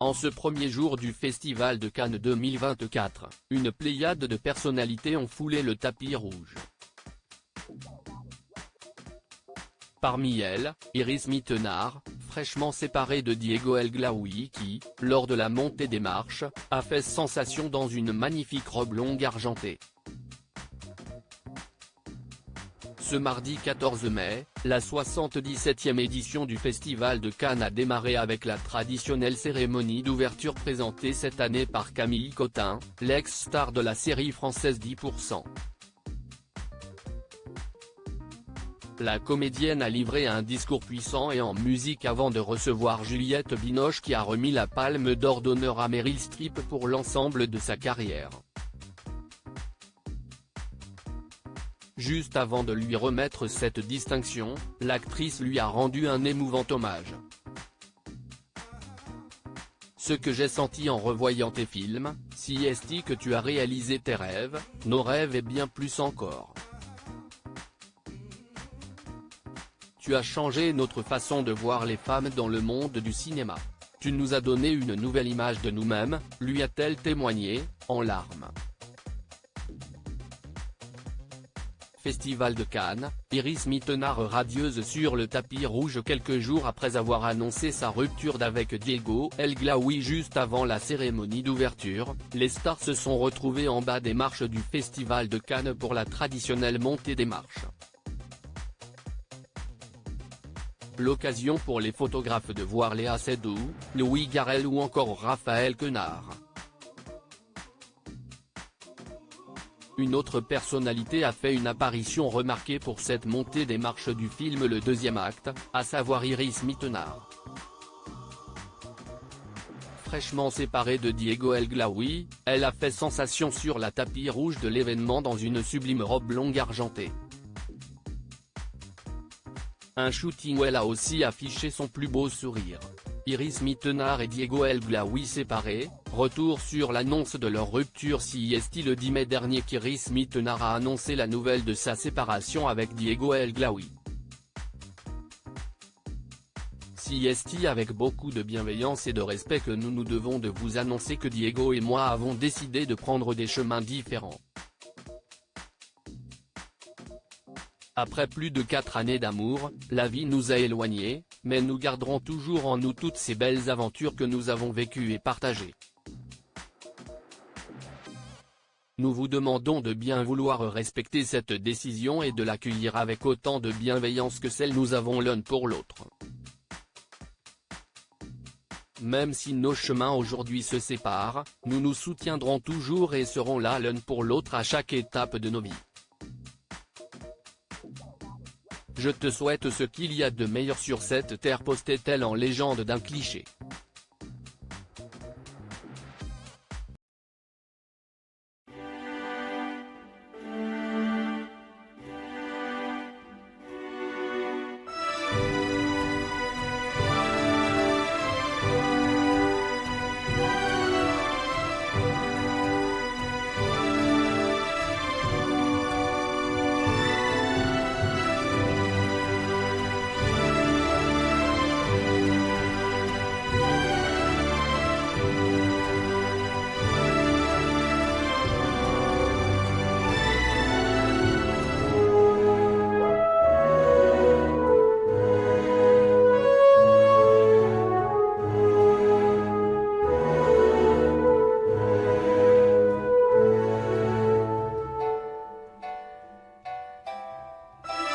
En ce premier jour du Festival de Cannes 2024, une pléiade de personnalités ont foulé le tapis rouge. Parmi elles, Iris Mittenard, fraîchement séparée de Diego El Glaoui qui, lors de la montée des marches, a fait sensation dans une magnifique robe longue argentée. Ce mardi 14 mai, la 77e édition du Festival de Cannes a démarré avec la traditionnelle cérémonie d'ouverture présentée cette année par Camille Cotin, l'ex-star de la série française 10%. La comédienne a livré un discours puissant et en musique avant de recevoir Juliette Binoche qui a remis la Palme d'Or d'honneur à Meryl Streep pour l'ensemble de sa carrière. Juste avant de lui remettre cette distinction, l'actrice lui a rendu un émouvant hommage. Ce que j'ai senti en revoyant tes films, si est-ce que tu as réalisé tes rêves, nos rêves et bien plus encore. Tu as changé notre façon de voir les femmes dans le monde du cinéma. Tu nous as donné une nouvelle image de nous-mêmes, lui a-t-elle témoigné, en larmes. Festival de Cannes, Iris Mittenard radieuse sur le tapis rouge quelques jours après avoir annoncé sa rupture d'avec Diego El Glaoui juste avant la cérémonie d'ouverture, les stars se sont retrouvées en bas des marches du Festival de Cannes pour la traditionnelle montée des marches. L'occasion pour les photographes de voir Léa Seydoux, Louis Garrel ou encore Raphaël Quenard. Une autre personnalité a fait une apparition remarquée pour cette montée des marches du film Le deuxième acte, à savoir Iris Mittenard. Fraîchement séparée de Diego El Glaoui, elle a fait sensation sur la tapis rouge de l'événement dans une sublime robe longue argentée. Un shooting où elle a aussi affiché son plus beau sourire. Iris Mittenard et Diego El Glaoui séparés, retour sur l'annonce de leur rupture CIST le 10 mai dernier qu'Iris Mittenard a annoncé la nouvelle de sa séparation avec Diego El Glaoui. CIST avec beaucoup de bienveillance et de respect que nous devons de vous annoncer que Diego et moi avons décidé de prendre des chemins différents. Après plus de 4 années d'amour, la vie nous a éloignés, mais nous garderons toujours en nous toutes ces belles aventures que nous avons vécues et partagées. Nous vous demandons de bien vouloir respecter cette décision et de l'accueillir avec autant de bienveillance que celle nous avons l'un pour l'autre. Même si nos chemins aujourd'hui se séparent, nous nous soutiendrons toujours et serons là l'un pour l'autre à chaque étape de nos vies. Je te souhaite ce qu'il y a de meilleur sur cette terre, postait-elle en légende d'un cliché.